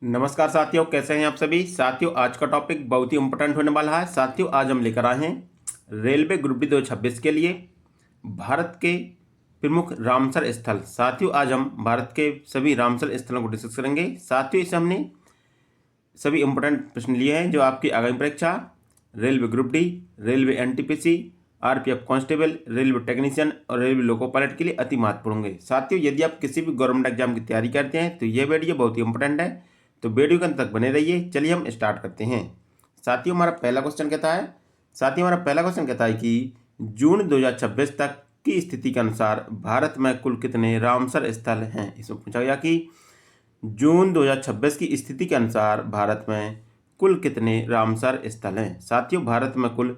नमस्कार साथियों, कैसे हैं आप सभी साथियों। आज का टॉपिक बहुत ही इंपॉर्टेंट होने वाला है साथियों। आज हम लेकर आए हैं रेलवे ग्रुप डी 2026 के लिए भारत के प्रमुख रामसर स्थल। साथियों, आज हम भारत के सभी रामसर स्थलों को डिस्कस करेंगे। साथियों, इसे हमने सभी इंपॉर्टेंट प्रश्न लिए हैं जो आपकी आगामी परीक्षा railway group D, railway NTPC, RPF constable, railway technician और रेलवे लोको पायलट के लिए अति महत्वपूर्ण होंगे। साथियों, यदि आप किसी भी गवर्नमेंट एग्जाम की तैयारी करते हैं तो यह वीडियो बहुत ही इंपॉर्टेंट है, तो वीडियो के अंत तक बने रहिए। चलिए हम स्टार्ट करते हैं। साथियों, हमारा पहला क्वेश्चन कहता है कि जून 2026 तक की स्थिति के अनुसार भारत में कुल कितने रामसर स्थल हैं। इसमें पूछा गया कि जून 2026 की स्थिति के अनुसार भारत में कुल कितने रामसर स्थल हैं। साथियों, भारत में कुल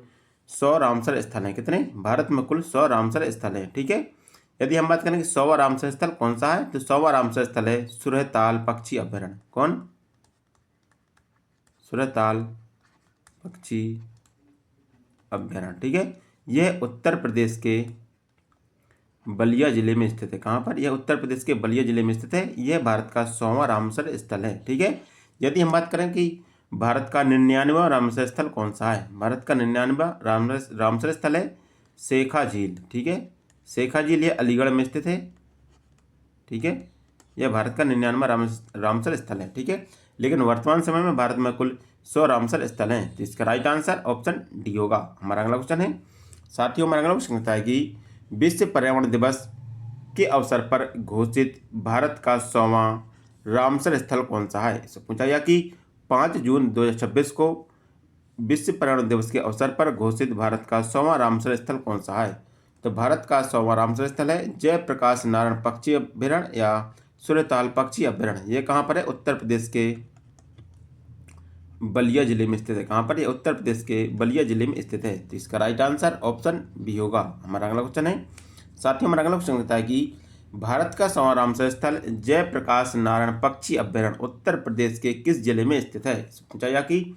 100 रामसर स्थल हैं। कितने? भारत में कुल 100 रामसर स्थल हैं। ठीक है। यदि हम बात करें कि 100वां रामसर स्थल कौन सा है, तो 100वां रामसर स्थल है सुरहताल पक्षी अभ्यारण्य। कौन? सुरहताल पक्षी अभ्यारण्य। ठीक है। यह उत्तर प्रदेश के बलिया जिले में स्थित है। कहाँ पर? यह उत्तर प्रदेश के बलिया जिले में स्थित है। यह भारत का 100वां रामसर स्थल है। ठीक है। यदि हम बात करें कि भारत का 99वां रामसर स्थल कौन सा है, भारत का 99वां रामसर स्थल है शेखा झील। ठीक है। शेखा झील यह अलीगढ़ में स्थित है। ठीक है। यह भारत का 99वां रामसर स्थल है। ठीक है। लेकिन वर्तमान समय में भारत में कुल 100 रामसर स्थल हैं, तो इसका राइट आंसर ऑप्शन डी होगा। हमारा अगला क्वेश्चन है साथियों, हमारा अगला क्वेश्चन कहता है कि विश्व पर्यावरण दिवस के अवसर पर घोषित भारत का 100वां रामसर स्थल कौन सा है। इससे पूछा गया कि 5 जून 2026 को विश्व पर्यावरण दिवस के अवसर पर घोषित भारत का 100वां रामसर स्थल कौन सा है। तो भारत का 100वां रामसर स्थल है जयप्रकाश नारायण पक्षी अभ्यारण्य या सुरताल पक्षी अभ्यारण्य। ये कहाँ पर है? उत्तर प्रदेश के बलिया जिले में स्थित है। कहाँ पर? ये उत्तर प्रदेश के बलिया जिले में स्थित है। तो इसका राइट आंसर ऑप्शन बी होगा। हमारा अगला क्वेश्चन है साथियों, हमारा अगला क्वेश्चन कहता है कि भारत का 100वां रामसर स्थल जयप्रकाश नारायण पक्षी अभ्यारण्य उत्तर प्रदेश के किस जिले में स्थित है। पूछा गया कि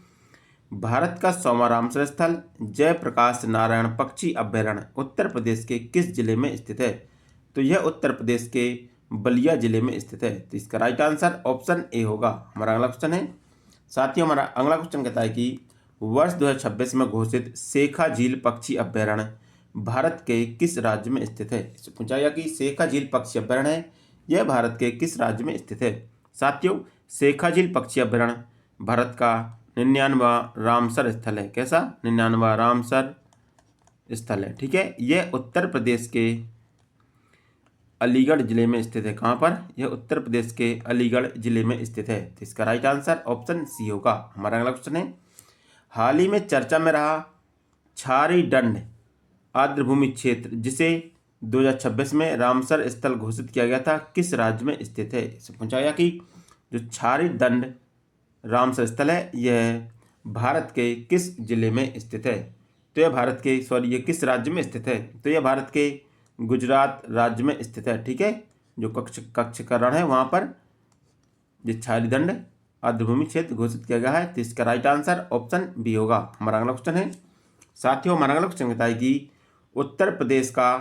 भारत का 100वां रामसर स्थल जयप्रकाश नारायण पक्षी अभ्यारण्य उत्तर प्रदेश के किस जिले में स्थित है। तो यह उत्तर प्रदेश के बलिया जिले में स्थित है। तो इसका राइट आंसर ऑप्शन ए होगा। हमारा अगला क्वेश्चन है साथियों, हमारा अगला क्वेश्चन कहता है कि वर्ष 2026 में घोषित शेखा झील पक्षी अभ्यारण्य भारत के किस राज्य में स्थित है। इससे पूछा गया कि शेखा झील पक्षी अभ्यारण्य है यह भारत के किस राज्य में स्थित है। साथियों, शेखा झील पक्षी अभ्यारण्य भारत का 99वां रामसर स्थल है। कैसा? 99वां रामसर स्थल है। ठीक है। यह उत्तर प्रदेश के अलीगढ़ जिले में स्थित है। कहाँ पर? यह उत्तर प्रदेश के अलीगढ़ जिले में स्थित है। तो इसका राइट आंसर ऑप्शन सी होगा। हमारा अगला क्वेश्चन है हाल ही में चर्चा में रहा छारी दंड आर्द्रभूमि क्षेत्र जिसे 2026 में रामसर स्थल घोषित किया गया था किस राज्य में स्थित है। इससे पूछा गया कि जो छारी दंड रामसर स्थल है यह भारत के किस जिले में स्थित है। तो यह भारत के ये किस राज्य में स्थित है। तो यह भारत के गुजरात राज्य में स्थित है। ठीक है। जो कच्छ का रण है वहाँ पर जो छारी दंड आर्द्रभूमि क्षेत्र घोषित किया गया है। तो इसका राइट आंसर ऑप्शन बी होगा। हमारा अगला क्वेश्चन है साथियों, हमारा अगला क्वेश्चन कहता है कि उत्तर प्रदेश का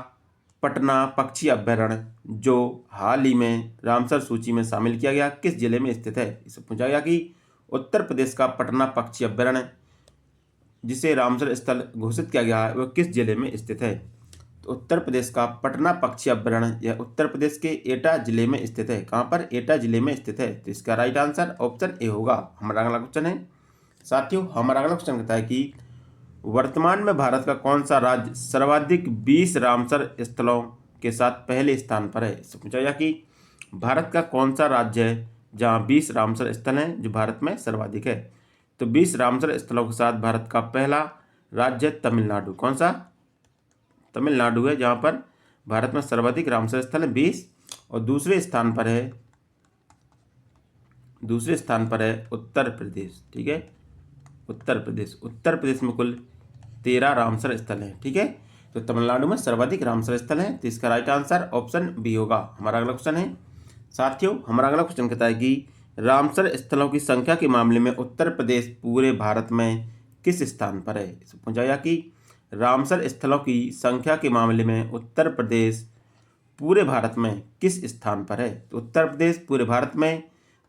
पटना पक्षी अभ्यारण्य जो हाल ही में रामसर सूची में शामिल किया गया किस जिले में स्थित है। इससे पूछा गया कि उत्तर प्रदेश का पटना पक्षी अभ्यारण्य जिसे रामसर स्थल घोषित किया गया है वह किस जिले में स्थित है। तो उत्तर प्रदेश का पटना पक्षी अभ्यारण्य यह उत्तर प्रदेश के एटा जिले में स्थित है। कहाँ पर? एटा जिले में स्थित है। तो इसका राइट आंसर ऑप्शन ए होगा। हमारा अगला क्वेश्चन है साथियों, हमारा अगला क्वेश्चन कहता है कि वर्तमान में भारत का कौन सा राज्य सर्वाधिक 20 रामसर स्थलों के साथ पहले स्थान पर है। इससे पूछा गया कि भारत का कौन सा राज्य है जहाँ 20 रामसर स्थल हैं जो भारत में सर्वाधिक है। तो 20 रामसर स्थलों के साथ भारत का पहला राज्य तमिलनाडु। कौन सा? तमिलनाडु है जहाँ पर भारत में सर्वाधिक रामसर स्थल है 20। और दूसरे स्थान पर है उत्तर प्रदेश। ठीक है। उत्तर प्रदेश में कुल 13 रामसर स्थल हैं। ठीक है। तो तमिलनाडु में सर्वाधिक रामसर स्थल हैं। तो इसका राइट आंसर ऑप्शन बी होगा। हमारा अगला क्वेश्चन है साथियों, हमारा अगला क्वेश्चन कहता है कि रामसर स्थलों की संख्या के मामले में उत्तर प्रदेश पूरे भारत में किस स्थान पर है। पूछा गया कि रामसर स्थलों की संख्या के मामले में उत्तर प्रदेश पूरे भारत में किस स्थान पर है। तो उत्तर प्रदेश पूरे भारत में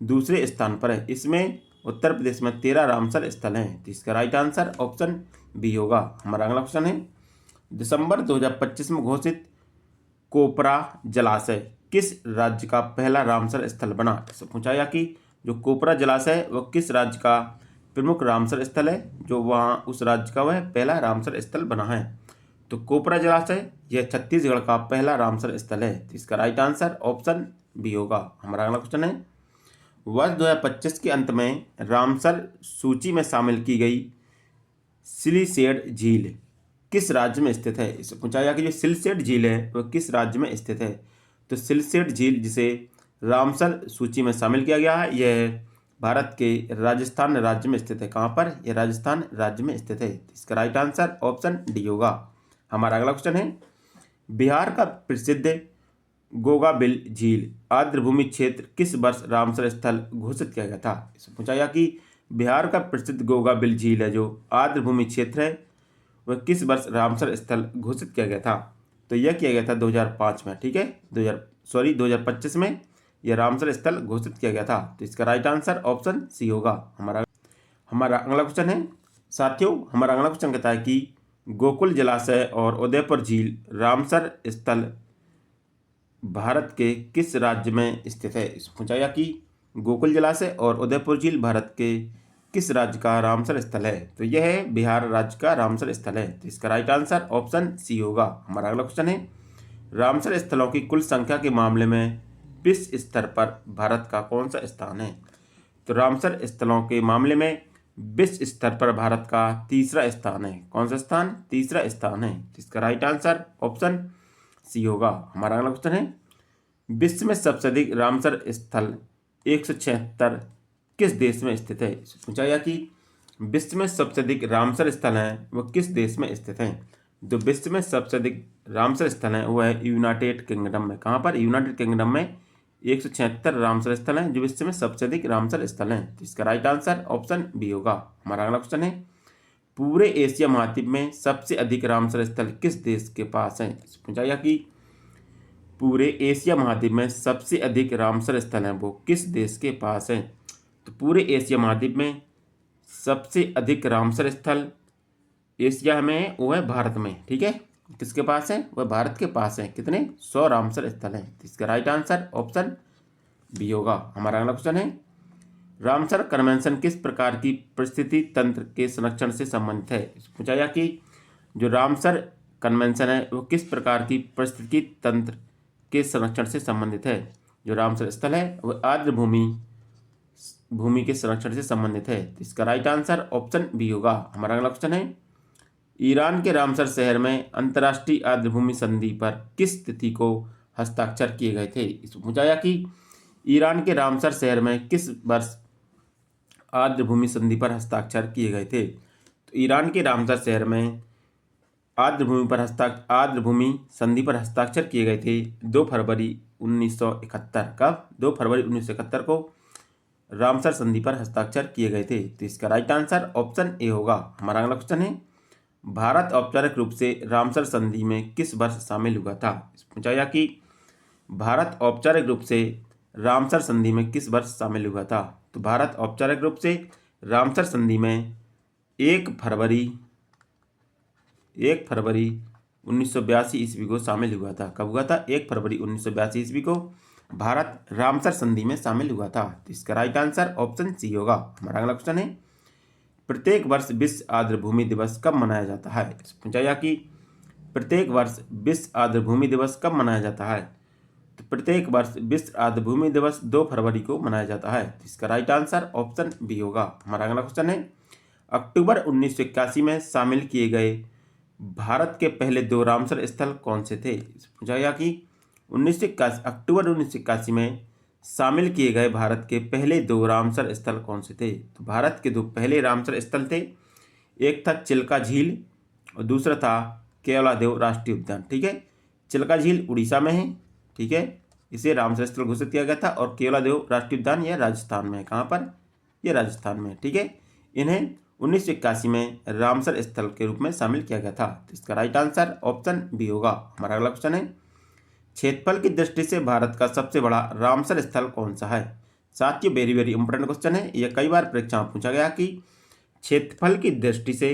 दूसरे स्थान पर है। इसमें उत्तर प्रदेश में 13 रामसर स्थल हैं। तो इसका राइट आंसर ऑप्शन बी होगा। हमारा अगला क्वेश्चन है, दिसंबर 2025 में घोषित कोपरा जलाशय किस राज्य का पहला रामसर स्थल बना। इससे पूछा गया कि जो कोपरा जलाशय है वह किस राज्य का प्रमुख रामसर स्थल है, जो वहाँ उस राज्य का वह पहला रामसर स्थल बना है। तो कोपरा जलाशय यह छत्तीसगढ़ का पहला रामसर स्थल है। तो इसका राइट आंसर ऑप्शन बी होगा। हमारा अगला क्वेश्चन है, वर्ष 2025 के अंत में रामसर सूची में शामिल की गई सिलीसेड झील किस राज्य में स्थित है। इससे पूछा गया कि जो सिलसेट झील है वह किस राज्य में स्थित है। तो सिलसेट झील जिसे रामसर सूची में शामिल किया गया है यह भारत के राजस्थान राज्य में स्थित है। कहाँ पर? यह राजस्थान राज्य में स्थित है। इसका राइट आंसर ऑप्शन डी होगा। हमारा अगला क्वेश्चन है, बिहार का प्रसिद्ध गोगाबिल झील आर्द्रभूमि क्षेत्र किस वर्ष रामसर स्थल घोषित किया गया था। इससे पूछा गया कि बिहार का प्रसिद्ध गोगाबिल झील है जो आर्द्रभूमि क्षेत्र है वह किस वर्ष रामसर स्थल घोषित किया गया था। तो यह किया गया था 2005 में। ठीक है, 2025 में यह रामसर स्थल घोषित किया गया था। तो इसका राइट आंसर ऑप्शन सी होगा। हमारा अगला क्वेश्चन है, साथियों हमारा अगला क्वेश्चन कहता है कि गोकुल जलाशय और उदयपुर झील रामसर स्थल भारत के किस राज्य में स्थित है। पूछा गया कि गोकुल जलाशय और उदयपुर झील भारत के किस राज्य का रामसर स्थल है। तो यह है बिहार राज्य का रामसर स्थल है। तो इसका राइट आंसर ऑप्शन सी होगा। हमारा अगला क्वेश्चन है, रामसर स्थलों की कुल संख्या के मामले में विश्व स्तर पर भारत का कौन सा स्थान है। तो रामसर स्थलों के मामले में विश्व स्तर पर भारत का तीसरा स्थान है। कौन सा स्थान? तीसरा स्थान है। इसका राइट आंसर ऑप्शन सी होगा। हमारा अगला क्वेश्चन है, विश्व में सबसे अधिक रामसर स्थल 176 किस देश में स्थित है। पूछा गया कि विश्व में सबसे अधिक रामसर स्थल हैं वह किस देश में स्थित हैं। जो विश्व में सबसे अधिक रामसर स्थल हैं वह है यूनाइटेड किंगडम में। कहाँ पर? यूनाइटेड किंगडम में 176 रामसर स्थल हैं जो विश्व में सबसे अधिक रामसर स्थल हैं। तो इसका राइट आंसर ऑप्शन बी होगा। हमारा अगला क्वेश्चन है, पूरे एशिया महाद्वीप में सबसे अधिक रामसर स्थल किस देश के पास हैं। पूछा गया कि पूरे एशिया महाद्वीप में सबसे अधिक रामसर स्थल हैं वो किस देश के पास हैं। तो पूरे एशिया महाद्वीप में सबसे अधिक रामसर स्थल एशिया में है वो है भारत में। ठीक है, किसके पास है? वह भारत के पास है। कितने? 100 रामसर स्थल हैं। तो इसका राइट आंसर ऑप्शन बी होगा। हमारा अगला क्वेश्चन है, रामसर कन्वेंशन किस प्रकार की परिस्थिति तंत्र के संरक्षण से संबंधित है। पूछा गया कि जो रामसर कन्वेंशन है वो किस प्रकार की परिस्थिति तंत्र के संरक्षण से संबंधित है। जो रामसर स्थल है वह आर्द्र भूमि के संरक्षण से संबंधित है। तो इसका राइट आंसर ऑप्शन बी होगा। हमारा अगला क्वेश्चन है, ईरान के रामसर शहर में अंतर्राष्ट्रीय आर्द्रभूमि संधि पर किस तिथि को हस्ताक्षर किए गए थे। इसमें पूछा गया कि ईरान के रामसर शहर में किस वर्ष आर्द्रभूमि संधि पर हस्ताक्षर किए गए थे। तो ईरान के रामसर शहर में आर्द्रभूमि संधि पर हस्ताक्षर किए गए थे 2 फरवरी 1971। कब? 2 फरवरी 1971 को रामसर संधि पर हस्ताक्षर किए गए थे। तो इसका राइट आंसर ऑप्शन ए होगा। हमारा अगला क्वेश्चन है, भारत औपचारिक रूप से रामसर संधि में किस वर्ष शामिल हुआ था। पूछा गया कि भारत औपचारिक रूप से रामसर संधि में किस वर्ष शामिल हुआ था। तो भारत औपचारिक रूप से रामसर संधि में 1 फरवरी 1982 ईस्वी को शामिल हुआ था। कब हुआ था? 1 फरवरी 1982 ईस्वी को भारत रामसर संधि में शामिल हुआ था। तो इसका राइट आंसर ऑप्शन सी होगा। हमारा अगला क्वेश्चन है, प्रत्येक वर्ष विश्व आर्द्रभूमि दिवस कब मनाया जाता है। पूछा गया कि प्रत्येक वर्ष विश्व आर्द्रभूमि दिवस कब मनाया जाता है। तो प्रत्येक वर्ष विश्व आर्द्रभूमि दिवस 2 फरवरी को मनाया जाता है। तो इसका राइट आंसर ऑप्शन बी होगा। हमारा अगला क्वेश्चन है, अक्टूबर 1981 में शामिल किए गए भारत के पहले 2 रामसर स्थल कौन से थे। पूछा गया कि अक्टूबर 1981 में शामिल किए गए भारत के पहले 2 रामसर स्थल कौन से थे। तो भारत के 2 पहले रामसर स्थल थे, एक था चिल्का झील और दूसरा था केवलादेव राष्ट्रीय उद्यान। ठीक है, चिल्का झील उड़ीसा में है। ठीक है, इसे रामसर स्थल घोषित किया गया था और केवलादेव राष्ट्रीय उद्यान यह राजस्थान में है। कहाँ पर? यह राजस्थान में। ठीक है, इन्हें 1981 में रामसर स्थल के रूप में शामिल किया गया था। तो इसका राइट आंसर ऑप्शन बी होगा। हमारा अगला क्वेश्चन है, क्षेत्रफल की दृष्टि से भारत का सबसे बड़ा रामसर स्थल कौन सा है। साथियों वेरी वेरी इंपॉर्टेंट क्वेश्चन है, यह कई बार परीक्षा में पूछा गया कि क्षेत्रफल की दृष्टि से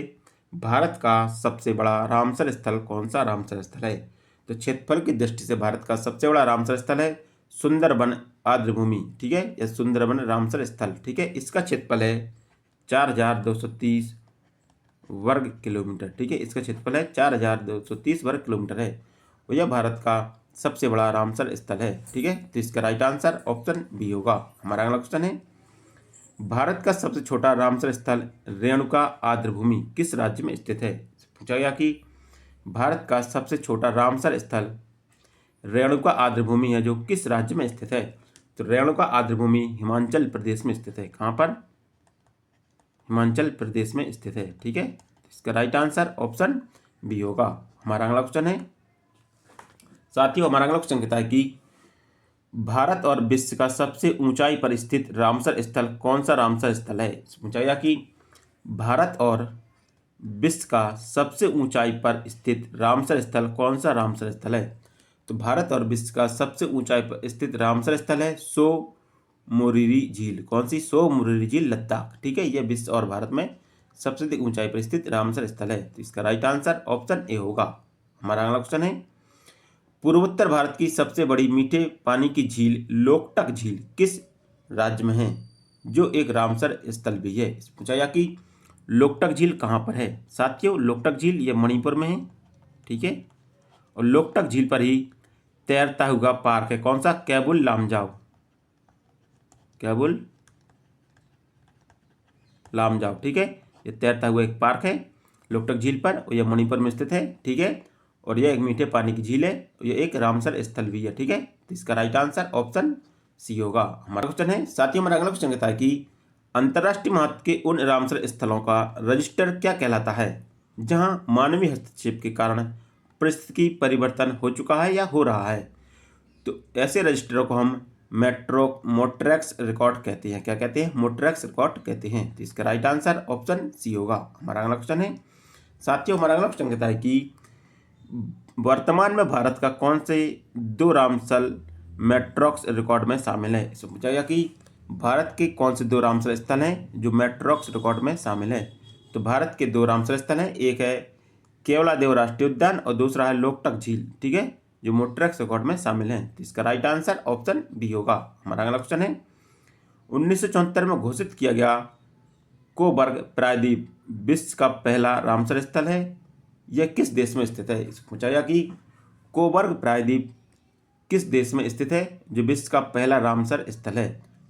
भारत का सबसे बड़ा रामसर स्थल कौन सा रामसर स्थल है। तो क्षेत्रफल की दृष्टि से भारत का सबसे बड़ा रामसर स्थल है सुंदरबन आर्द्रभूमि, ठीक है, यह सुंदरबन रामसर स्थल, ठीक है। इसका क्षेत्रफल है 4230 वर्ग किलोमीटर, ठीक है, इसका क्षेत्रफल है 4230 वर्ग किलोमीटर है और यह भारत का सबसे बड़ा रामसर स्थल है, ठीक है। तो इसका राइट आंसर ऑप्शन बी होगा। हमारा अगला क्वेश्चन है, भारत का सबसे छोटा रामसर स्थल रेणुका आर्द्रभूमि किस राज्य में स्थित है। पूछा गया कि भारत का सबसे छोटा रामसर स्थल रेणुका आर्द्रभूमि है जो किस राज्य में स्थित है। तो रेणुका आर्द्रभूमि हिमाचल प्रदेश में स्थित है। कहाँ पर? हिमाचल प्रदेश में स्थित है, ठीक है। इसका राइट आंसर ऑप्शन बी होगा। हमारा अगला क्वेश्चन है, साथियों हमारा अगला क्वेश्चन कहता है कि भारत और विश्व का सबसे ऊंचाई पर स्थित रामसर स्थल कौन सा रामसर स्थल है। पूछा गया कि भारत और विश्व का सबसे ऊंचाई पर स्थित रामसर स्थल कौन सा रामसर स्थल है। तो भारत और विश्व का सबसे ऊंचाई पर स्थित रामसर स्थल है सो मोरिरी झील। कौन सी? सो मोरिरी झील, लद्दाख, ठीक है। यह विश्व और भारत में सबसे अधिक ऊंचाई पर स्थित रामसर स्थल है। तो इसका राइट आंसर ऑप्शन ए होगा। हमारा अगला क्वेश्चन है, पूर्वोत्तर भारत की सबसे बड़ी मीठे पानी की झील लोकटक झील किस राज्य में है जो एक रामसर स्थल भी है। पूछा गया कि लोकटक झील कहाँ पर है। साथियों लोकटक झील ये मणिपुर में है, ठीक है। और लोकटक झील पर ही तैरता हुआ पार्क है। कौन सा? कैबुल लामजाओ, कैबुल लामजाओ, ठीक है। ये तैरता हुआ एक पार्क है लोकटक झील पर और यह मणिपुर में स्थित है, ठीक है। और यह एक मीठे पानी की झील है, यह एक रामसर स्थल भी है, ठीक है। तो इसका राइट आंसर ऑप्शन सी होगा। हमारा क्वेश्चन है, साथियों हमारा अगला क्वेश्चन कहता है कि अंतर्राष्ट्रीय महत्व के उन रामसर स्थलों का रजिस्टर क्या कहलाता है जहां मानवीय हस्तक्षेप के कारण परिस्थिति परिवर्तन हो चुका है या हो रहा है। तो ऐसे रजिस्टरों को हम मोट्रैक्स रिकॉर्ड कहते हैं। क्या कहते हैं? मोट्रैक्स रिकॉर्ड कहते हैं। तो इसका राइट आंसर ऑप्शन सी होगा। हमारा अगला क्वेश्चन है, साथियों हमारा अगला क्वेश्चन कहता है कि वर्तमान में भारत का कौन से 2 रामसर मैट्रॉक्स रिकॉर्ड में शामिल है। इसमें पूछा गया कि भारत के कौन से 2 रामसर स्थल हैं जो मैट्रॉक्स रिकॉर्ड में शामिल है। तो भारत के 2 रामसर स्थल हैं, एक है केवलादेव राष्ट्रीय उद्यान और दूसरा है लोकटक झील, ठीक है, जो मोट्रैक्स रिकॉर्ड में शामिल हैं। तो इसका राइट आंसर ऑप्शन बी होगा। हमारा अगला क्वेश्चन है, 1974 में घोषित किया गया कोबर्ग प्रायद्वीप विश्व का पहला रामसर स्थल है, यह किस देश में स्थित है। इसको पूछा गया कि कोबर्ग प्रायद्वीप किस देश में स्थित है जो विश्व का पहला रामसर स्थल है।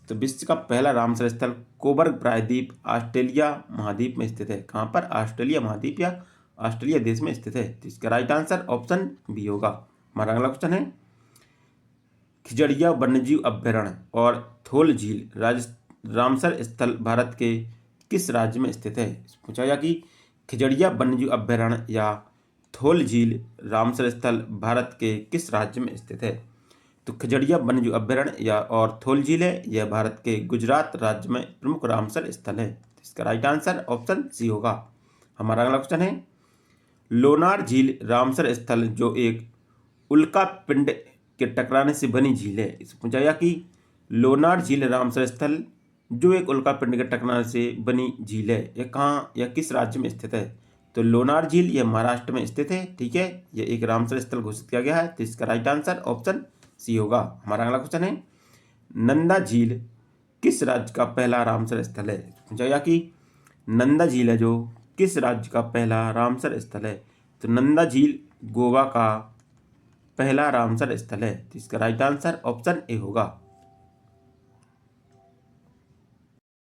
तो विश्व का पहला रामसर स्थल कोबर्ग प्रायद्वीप ऑस्ट्रेलिया महाद्वीप में स्थित है। कहाँ पर? ऑस्ट्रेलिया महाद्वीप या ऑस्ट्रेलिया देश में स्थित है। तो इसका राइट आंसर ऑप्शन बी होगा। हमारा अगला क्वेश्चन है, खिजड़िया वन्यजीव अभ्यारण्य और थोल झील रामसर स्थल भारत के किस राज्य में स्थित है। पूछा गया कि खिजड़िया वन्यजीव अभ्यारण्य या थोल झील रामसर स्थल भारत के किस राज्य में स्थित है। तो खिजड़िया वन्यजीव अभ्यारण्य या और थोल झील है, यह भारत के गुजरात राज्य में प्रमुख रामसर स्थल है। इसका राइट आंसर ऑप्शन सी होगा। हमारा अगला क्वेश्चन है, लोनार झील रामसर स्थल जो एक उल्का पिंड के टकराने से बनी झील है। इसे पूछा गया कि लोनार झील रामसर स्थल जो एक उल्का पिंड के टकराने से बनी झील है, यह कहाँ या किस राज्य में स्थित है। तो लोनार झील यह महाराष्ट्र में स्थित है, ठीक है। यह एक रामसर स्थल घोषित किया गया है। तो इसका राइट आंसर ऑप्शन सी होगा। हमारा अगला क्वेश्चन है, नंदा झील किस राज्य का पहला रामसर स्थल है। पूछा गया कि नंदा झील है जो किस राज्य का पहला रामसर स्थल है। तो नंदा झील गोवा का पहला रामसर स्थल है। तो इसका राइट आंसर ऑप्शन ए होगा।